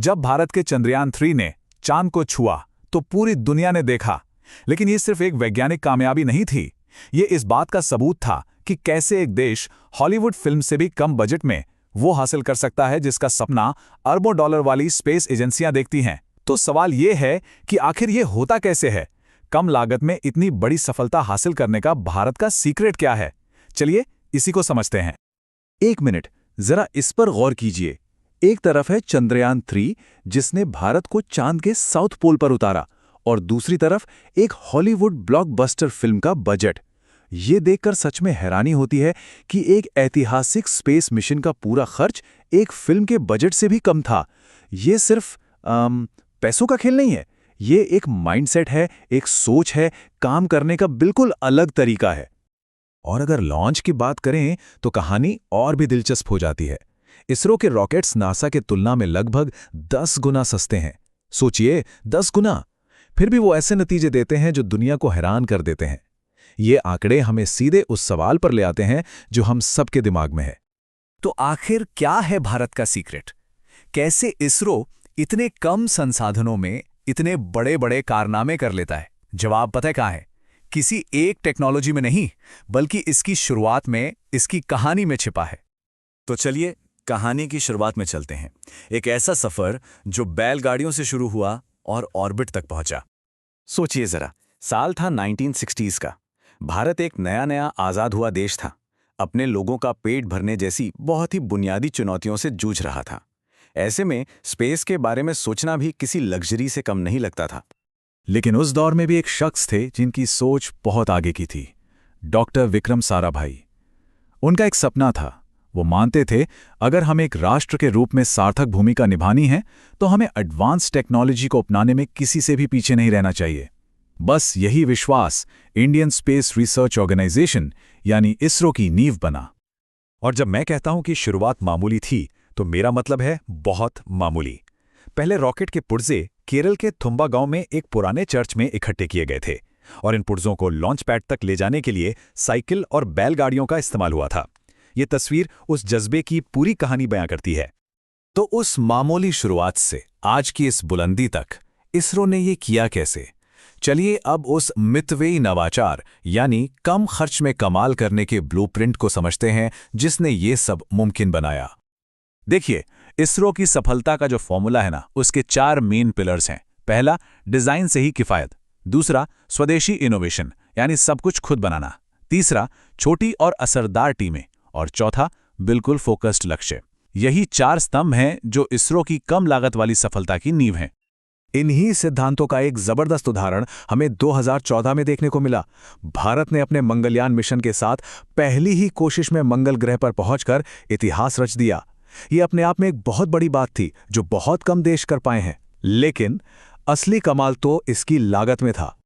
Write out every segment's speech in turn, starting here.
जब भारत के चंद्रयान-3 ने चांद को छुआ तो पूरी दुनिया ने देखा। लेकिन ये सिर्फ एक वैज्ञानिक कामयाबी नहीं थी, ये इस बात का सबूत था कि कैसे एक देश हॉलीवुड फिल्म से भी कम बजट में वो हासिल कर सकता है जिसका सपना अरबों डॉलर वाली स्पेस एजेंसियां देखती हैं। तो सवाल ये है कि आखिर ये होता कैसे है? कम लागत में इतनी बड़ी सफलता हासिल करने का भारत का सीक्रेट क्या है? चलिए इसी को समझते हैं। एक मिनट, जरा इस पर गौर कीजिए। एक तरफ है चंद्रयान-3 जिसने भारत को चांद के साउथ पोल पर उतारा, और दूसरी तरफ एक हॉलीवुड ब्लॉकबस्टर फिल्म का बजट। ये देखकर सच में हैरानी होती है कि एक ऐतिहासिक स्पेस मिशन का पूरा खर्च एक फिल्म के बजट से भी कम था। ये सिर्फ पैसों का खेल नहीं है, ये एक माइंडसेट है, एक सोच है, काम करने का बिल्कुल अलग तरीका है। और अगर लॉन्च की बात करें तो कहानी और भी दिलचस्प हो जाती है। इसरो के रॉकेट्स नासा के तुलना में लगभग 10 गुना सस्ते हैं। सोचिए, 10 गुना! फिर भी वो ऐसे नतीजे देते हैं जो दुनिया को हैरान कर देते हैं। ये आंकड़े हमें सीधे उस सवाल पर ले आते हैं जो हम सबके दिमाग में है। तो आखिर क्या है भारत का सीक्रेट? कैसे इसरो इतने कम संसाधनों में इतने बड़े बड़े कारनामे कर लेता है? जवाब पता है कहाँ है? किसी एक टेक्नोलॉजी में नहीं, बल्कि इसकी शुरुआत में, इसकी कहानी में छिपा है। तो चलिए कहानी की शुरुआत में चलते हैं। एक ऐसा सफर जो बैलगाड़ियों से शुरू हुआ और ऑर्बिट तक पहुंचा। सोचिए जरा, साल था 1960s का। भारत एक नया नया आज़ाद हुआ देश था। अपने लोगों का पेट भरने जैसी बहुत ही बुनियादी चुनौतियों से जूझ रहा था। ऐसे में स्पेस के बारे में सोचना भी किसी लग्जरी से कम नहीं लगता था। लेकिन उस दौर में भी एक शख्स थे जिनकी सोच बहुत आगे की थी, डॉक्टर विक्रम साराभाई। उनका एक सपना था। वो मानते थे अगर हमें एक राष्ट्र के रूप में सार्थक भूमिका निभानी है तो हमें एडवांस टेक्नोलॉजी को अपनाने में किसी से भी पीछे नहीं रहना चाहिए। बस यही विश्वास इंडियन स्पेस रिसर्च ऑर्गेनाइजेशन यानी इसरो की नींव बना। और जब मैं कहता हूं कि शुरुआत मामूली थी तो मेरा मतलब है बहुत मामूली। पहले रॉकेट के पुर्जे केरल के थुम्बा गांव में एक पुराने चर्च में इकट्ठे किए गए थे, और इन पुर्जों को लॉन्च पैड तक ले जाने के लिए साइकिल और बैलगाड़ियों का इस्तेमाल हुआ था। ये तस्वीर उस जज्बे की पूरी कहानी बयां करती है। तो उस मामूली शुरुआत से आज की इस बुलंदी तक इसरो ने ये किया कैसे? चलिए अब उस मितव्ययी नवाचार यानी कम खर्च में कमाल करने के ब्लूप्रिंट को समझते हैं जिसने ये सब मुमकिन बनाया। देखिए, इसरो की सफलता का जो फॉर्मूला है ना, उसके 4 मेन पिलर्स हैं। पहला, डिजाइन से ही किफायत। दूसरा, स्वदेशी इनोवेशन यानी सब कुछ खुद बनाना। तीसरा, छोटी और असरदार टीमें। और चौथा, बिल्कुल फोकस्ड लक्ष्य। यही 4 स्तंभ हैं जो इसरो की कम लागत वाली सफलता की नींव हैं। इन्हीं सिद्धांतों का एक जबरदस्त उदाहरण हमें 2014 में देखने को मिला। भारत ने अपने मंगलयान मिशन के साथ पहली ही कोशिश में मंगल ग्रह पर पहुंचकर इतिहास रच दिया। ये अपने आप में एक बहुत बड़ी बात थी जो बहुत कम देश कर पाए हैं। लेकिन असली कमाल तो इसकी लागत में था।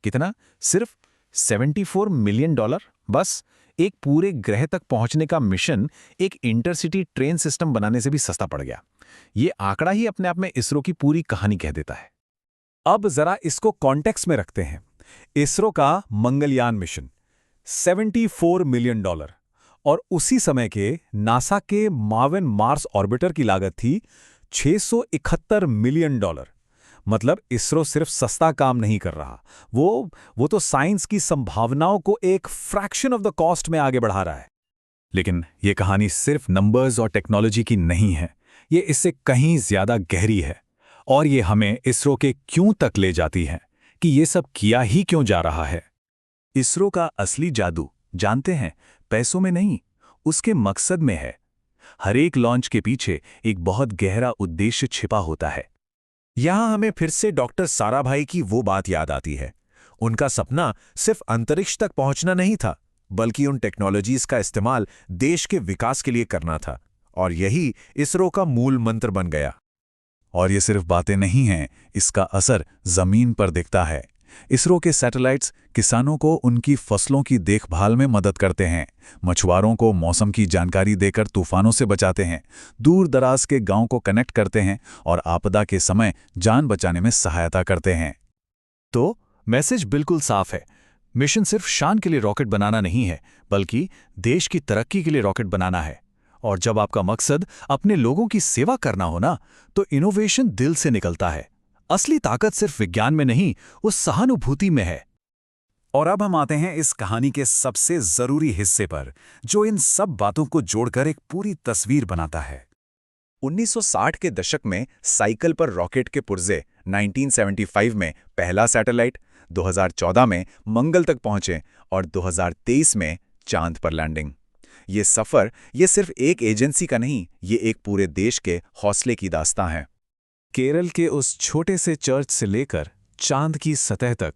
कितना? सिर्फ $74 मिलियन। बस एक पूरे ग्रह तक पहुंचने का मिशन एक इंटरसिटी ट्रेन सिस्टम बनाने से भी सस्ता पड़ गया। ये आंकड़ा ही अपने आप में इसरो की पूरी कहानी कह देता है। अब जरा इसको कॉन्टेक्स्ट में रखते हैं। इसरो का मंगलयान मिशन $74 मिलियन, और उसी समय के नासा के माविन मार्स ऑर्बिटर की लागत थी $671 मिलियन। मतलब इसरो सिर्फ सस्ता काम नहीं कर रहा, वो तो साइंस की संभावनाओं को एक फ्रैक्शन ऑफ द कॉस्ट में आगे बढ़ा रहा है। लेकिन ये कहानी सिर्फ नंबर्स और टेक्नोलॉजी की नहीं है, ये इससे कहीं ज्यादा गहरी है। और ये हमें इसरो के क्यों तक ले जाती है कि ये सब किया ही क्यों जा रहा है। इसरो का असली जादू जानते हैं, पैसों में नहीं, उसके मकसद में है। हर एक लॉन्च के पीछे एक बहुत गहरा उद्देश्य छिपा होता है। यहां हमें फिर से डॉक्टर साराभाई की वो बात याद आती है। उनका सपना सिर्फ अंतरिक्ष तक पहुंचना नहीं था, बल्कि उन टेक्नोलॉजीज का इस्तेमाल देश के विकास के लिए करना था। और यही इसरो का मूल मंत्र बन गया। और ये सिर्फ बातें नहीं हैं, इसका असर जमीन पर दिखता है। इसरो के सैटेलाइट्स किसानों को उनकी फसलों की देखभाल में मदद करते हैं, मछुआरों को मौसम की जानकारी देकर तूफानों से बचाते हैं, दूर दराज के गांव को कनेक्ट करते हैं और आपदा के समय जान बचाने में सहायता करते हैं। तो मैसेज बिल्कुल साफ है। मिशन सिर्फ शान के लिए रॉकेट बनाना नहीं है, बल्कि देश की तरक्की के लिए रॉकेट बनाना है। और जब आपका मकसद अपने लोगों की सेवा करना हो ना, तो इनोवेशन दिल से निकलता है। असली ताकत सिर्फ विज्ञान में नहीं, उस सहानुभूति में है। और अब हम आते हैं इस कहानी के सबसे जरूरी हिस्से पर, जो इन सब बातों को जोड़कर एक पूरी तस्वीर बनाता है। 1960 के दशक में साइकिल पर रॉकेट के पुर्जे, 1975 में पहला सैटेलाइट, 2014 में मंगल तक पहुंचे और 2023 में चांद पर लैंडिंग। ये सफर ये सिर्फ एक एजेंसी का नहीं, ये एक पूरे देश के हौसले की दास्तां है। केरल के उस छोटे से चर्च से लेकर चांद की सतह तक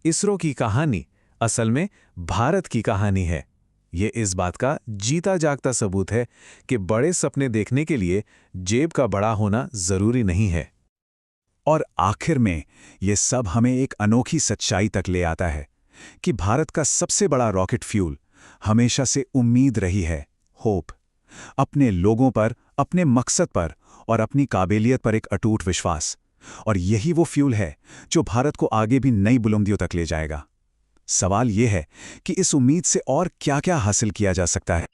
इसरो की कहानी असल में भारत की कहानी है। ये इस बात का जीता जागता सबूत है कि बड़े सपने देखने के लिए जेब का बड़ा होना जरूरी नहीं है। और आखिर में ये सब हमें एक अनोखी सच्चाई तक ले आता है कि भारत का सबसे बड़ा रॉकेट फ्यूल हमेशा से उम्मीद रही है, होप। अपने लोगों पर, अपने मकसद पर और अपनी काबिलियत पर एक अटूट विश्वास। और यही वो फ्यूल है जो भारत को आगे भी नई बुलंदियों तक ले जाएगा। सवाल ये है कि इस उम्मीद से और क्या-क्या हासिल किया जा सकता है।